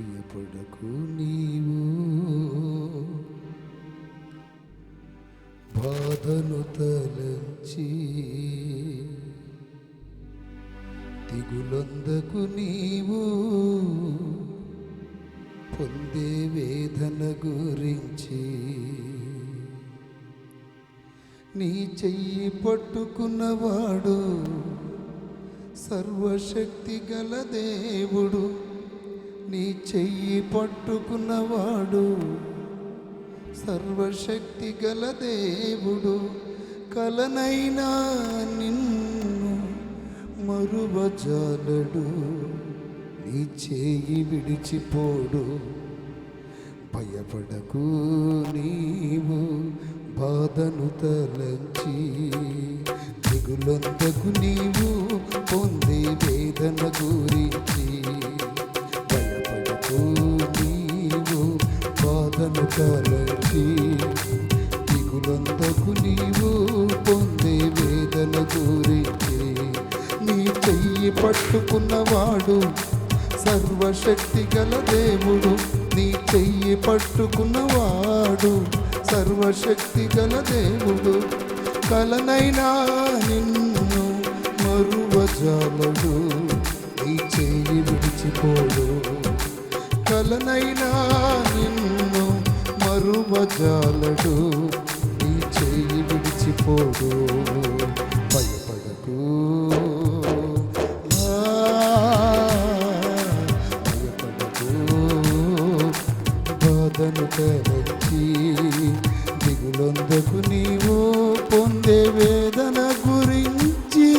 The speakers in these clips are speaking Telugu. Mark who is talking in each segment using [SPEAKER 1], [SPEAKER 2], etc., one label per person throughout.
[SPEAKER 1] భయపడకు నీవు బాధను తలంచి, దిగులొందకు నీవు పొందే వేదన గురించి. నీ చెయ్యి పట్టుకున్నవాడు సర్వశక్తి గల దేవుడు. నీ చెయ్యి పట్టుకున్నవాడు సర్వశక్తి గల దేవుడు. కలనైనా నిన్ను మరువజాలడు, నీ చేయి విడిచిపోడు. భయపడకు నీవు బాధను తలంచి, దిగులొందకు నీవు పొందే వేదన గురించి. భయపడకు నీవు బాధను తలంచి, దిగులొందకు నీవు పొందే వేదన గురించి. నీ చెయ్యి పట్టుకున్నవాడు సర్వశక్తి గల దేవుడు. నీ చెయ్యి పట్టుకున్నవాడు సర్వశక్తి గల దేవుడు. కలనైనా నిన్ను మరువజాలడు, నీ చెయ్యి విడిచిపోడు. కలనైనా నిన్ను మరువజాలడు, నీ చెయ్యి విడిచిపోడు. భయపడకు బాధను తలంచి, దిగులొందకు నీవు పొందే వేదన గురించి.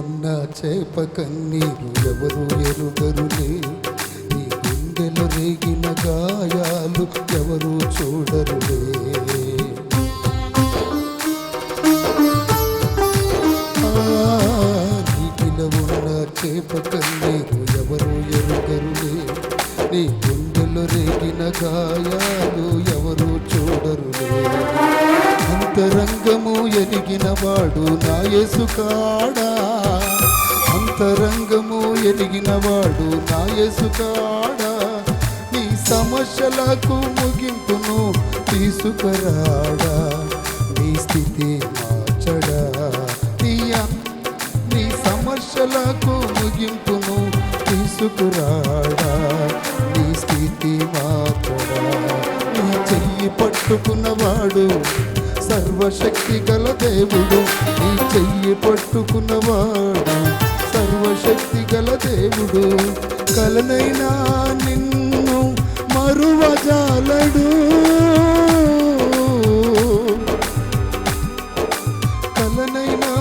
[SPEAKER 1] ఉన్న చేప కన్నీరు ఎవరు ఎరుగరులే, నీ గుండెలో రేగిన గాయాలు ఎవరు చూడరులే. నీటిలో ఉన్న చేప కన్నీరు ఎవరు ఎరుగరులే, నీ గుండెలో రేగిన గాయాలు ఎవరు చూడరులే. అంతరంగము ఎరిగిన వాడు నా యేసు కాడా, అంతరంగము ఎరిగిన వాడు నా యేసు కాడా. నీ సమస్యలకు ముగింపును తీసుకురాడా, నీ స్థితి మార్చడా. నీ సమస్యలకు ముగింపును తీసుకురాడా, నీ స్థితి మార్చడా. నీ చెయ్యి పట్టుకున్నవాడు సర్వశక్తి గల దేవుడు. నీ చెయ్యి పట్టుకున్నవాడు సర్వశక్తి గల దేవుడు. కలనైనా నిన్ను మరువజాలడు, కలనైనా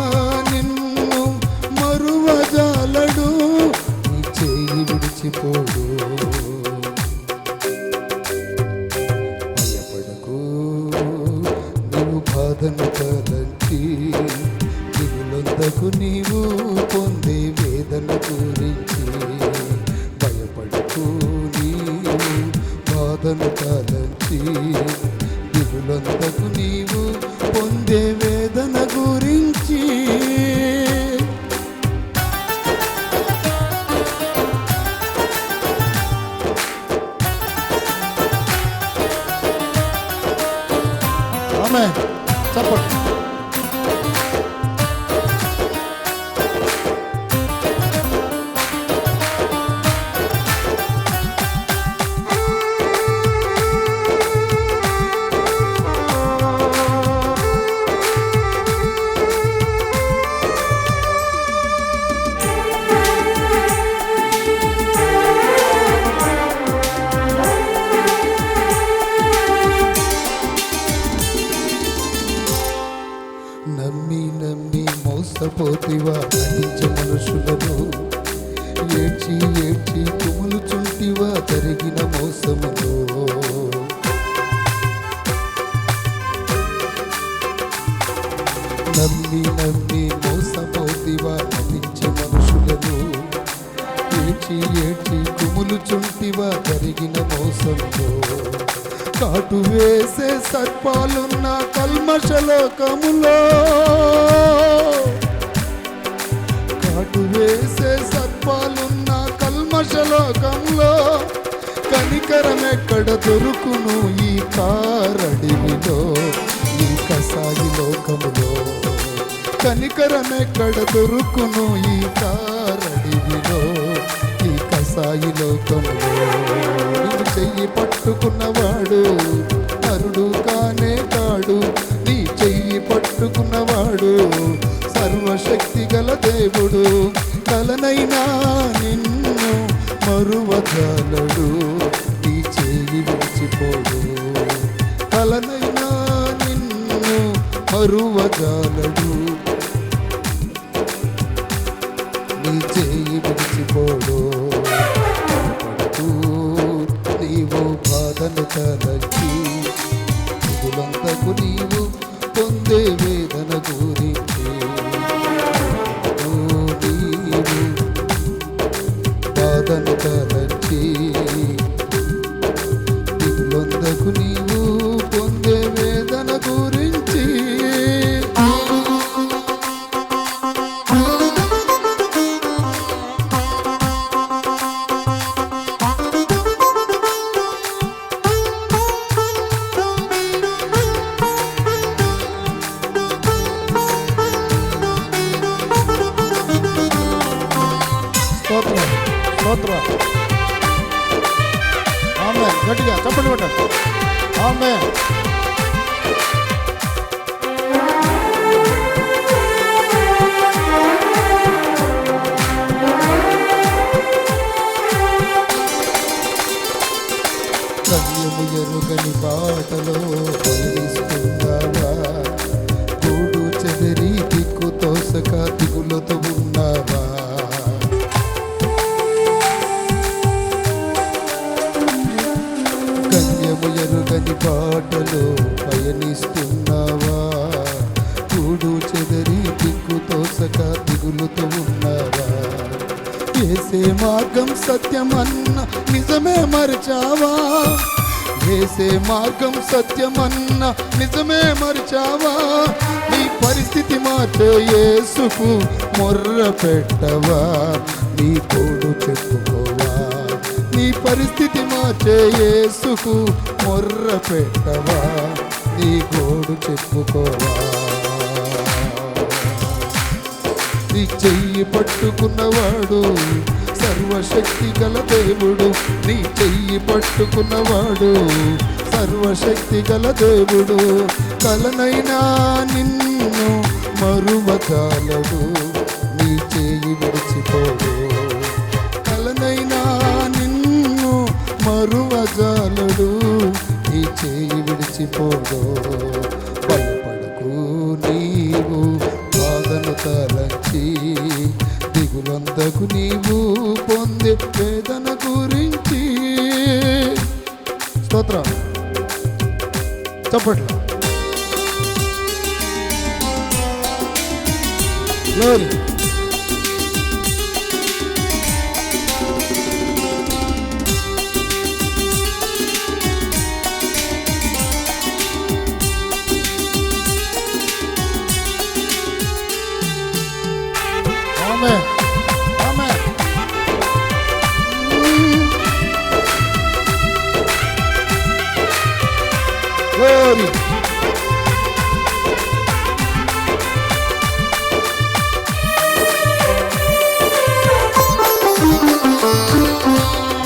[SPEAKER 1] నిన్ను మరువజాలడు, నీ చెయ్యి విడిచిపోడు. బాధను తలంచి, దిగులొందకు నీవు పొందే వేదన గురించి. భయపడకు నీవు బాధను తలంచి, దిగులొందకు నీవు పొందే వేదన గురించి. ఆమేన్. చెప్పండి. మోసపోతివా నటించే మనుషులను, ఏడ్చి ఏడ్చి కుములుచుంటివా జరిగిన మోసములో. నమ్మి నమ్మి మోసపోతివా నటించే మనుషులను, ఏడ్చి ఏడ్చి కుములుచుంటివా జరిగిన మోసములో. కాటు వేసే సర్పాలున్న కల్మషలోకములో, కాటు వేసే సర్పాలున్న కల్మషలోకంలో, కనికరమెక్కడ దొరుకును ఈ కారడివిలో, ఈ కసాయి లోకములో. కనికరమెక్కడ దొరుకును ఈ కారడివిలో, ఈ కసాయి లోకములో. నిన్ను చెయ్యి పట్టుకున్నవాడు నరుడు కానే కాడు, నీ చెయ్యి పట్టుకున్నవాడు సర్వశక్తి గల దేవుడు. కలనైనా నిన్ను మరువజాలడు, నీ చేయి విడిచిపోడు. కలనైనా నిన్ను మరువజాలడు, నీ చేయి విడిచిపోడు. నీవు బాధను తలచి దిగులంతకు నీవు పొందే వేదన గురించి, నీవు బాధను తలచి దిగులంతకు నీవు పొందే వేదన గురించి. స్తోత్రం. ఆమేన్. గట్టిగా చప్పట్లు కొట్టండి. ఆమేన్. కన్యము ఎరుగని బాటలో పయనిస్తున్నావా, గూడు చెదరి దిక్కు తోసక దిగులతో ఉన్నావా. ఎరుగని బాటలో పయనిస్తున్నావా, గూడు చెదరి దిక్కు తోసక దిగులుతో ఉన్నావా. వేసే మార్గం సత్యమన్న నిజమే మరిచావా, వేసే మార్గం సత్యమన్న నిజమే మరిచావా. నీ పరిస్థితి మార్చే యేసుకు మొర్ర పెట్టవా, నీ తోడు చెప్పుకోవా. నీ పరిస్థితి మార్చే యేసుకు మొర్ర పెట్టవా, నీ గోడు చెప్పుకోవా. నీ చెయ్యి పట్టుకున్నవాడు సర్వశక్తి గల దేవుడు, నీ చెయ్యి పట్టుకున్నవాడు సర్వశక్తి గల దేవుడు. కలనైనా నిన్ను మరువజాలడు, నీ చెయ్యి విడిచిపోడు. కలనైనా నిన్ను మరువజాలడు, నీ చేయి విడిచిపోడు. భయపడకు నీవు బాధను తలంచి, దిగులంతకు నీవు పొందే వేదన గురించి. స్తోత్రం. చప్పట్లు. గ్లోరీ. Amen. Amen. Glory.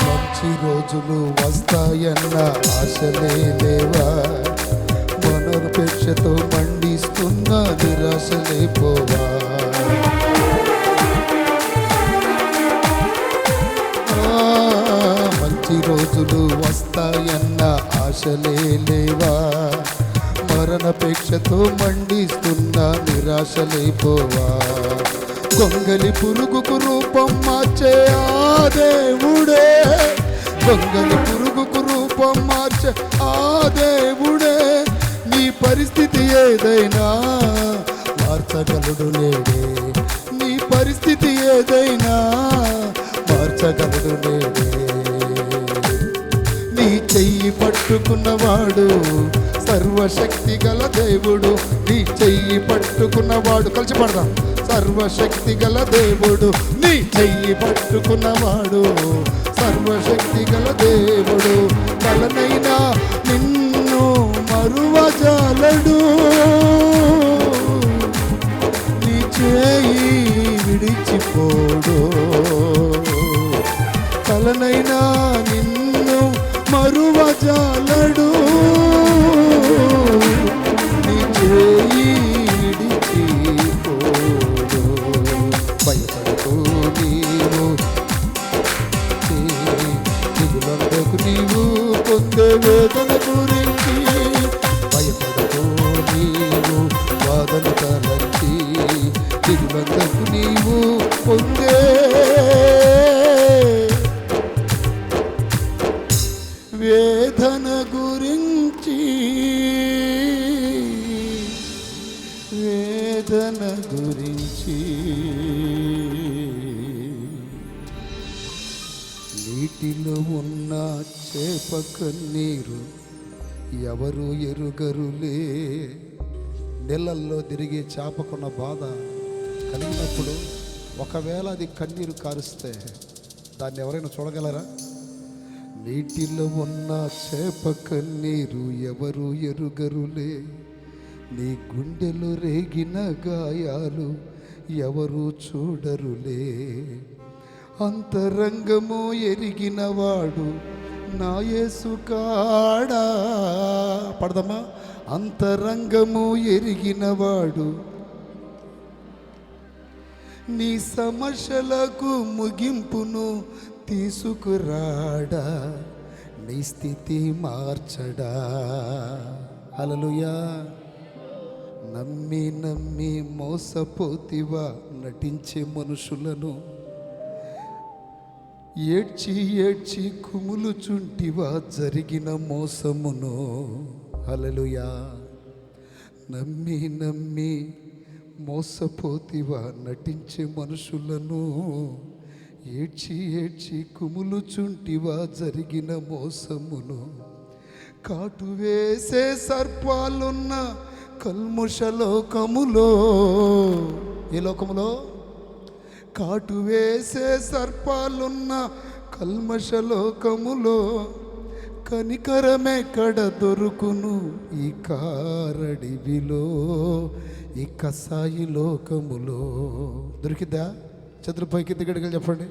[SPEAKER 1] మంచి రోజులు వస్తాయన్న ఆశలే లేవా, మనోపేక్షతో మండిస్తున్న నిరాశలే పోవా. మంచి రోజులు వస్తాయన్న ఆశలే లేవా, మరణపేక్షతో మండిస్తున్న నిరాశలైపోవా. గొంగలి పురుగుకు రూపం మార్చే ఆ దేవుడే, గొంగలి పురుగుకు రూపం మార్చే ఆ దేవుడే, నీ పరిస్థితి ఏదైనా మార్చగలడు నేడే, నీ పరిస్థితి ఏదైనా మార్చగలడు నేడే. నీ చెయ్యి పట్టుకున్నవాడు సర్వశక్తి గల దేవుడు, నీ చెయ్యి పట్టుకున్నవాడు, కలిసి పడదాం. సర్వశక్తి గల దేవుడు, నీ చెయ్యి పట్టుకున్నవాడు సర్వశక్తి గల దేవుడు. కలనైనా నిన్ను మరువజాలడు, నీ చేయి విడిచిపోడు. కలనైనా నిన్ను మరువజాలడు, నీ చేయి విడిచిపోడు. భయపడకు నీవు, దిగులందకు నీవు పొందే వేదన గురించి. భయపడకు నీవు వాదన తలంచి, దిగులందకు నీవు పొందే వేదన గురించి, వేదన గురించి. నీటిలో ఉన్న చేప కన్నీరు ఎవరు ఎరుగరులే. నీళ్ళల్లో తిరిగి చేపకున్న బాధ కలిగినప్పుడు ఒకవేళ అది కన్నీరు కారుస్తే దాన్ని ఎవరైనా చూడగలరా? నీటిలో ఉన్న చేప కన్నీరు ఎవరు ఎరుగరులే, నీ గుండెలో రేగిన గాయాలు ఎవరు చూడరులే. అంతరంగము ఎరిగినవాడు నా యేసు కాడా. పడదమ్మా. అంతరంగము ఎరిగినవాడు నీ సమస్యలకు ముగింపును తీసుకురాడా, నీ స్థితి మార్చడా. హల్లెలూయా. నమ్మి నమ్మి మోసపోతివా నటించే మనుషులను, ఏడ్చి ఏడ్చి కుములుచుంటివా జరిగిన మోసమును. హల్లెలూయా. నమ్మి నమ్మి మోసపోతివా నటించే మనుషులను, ఏడ్చి ఏడ్చి కుములుచుంటివా జరిగిన మోసమును. కాటు వేసే సర్పాలున్న కల్ముష లోకములో, ఏ లోకములో? కాటు వేసే సర్పాలున్న కల్మష లోకములో కనికరమెక్కడ దొరుకును ఈ కారడివిలో, ఈ కసాయి లోకములో. దొరికిద్దా? చతురు పైకి దిగడిగా చెప్పండి.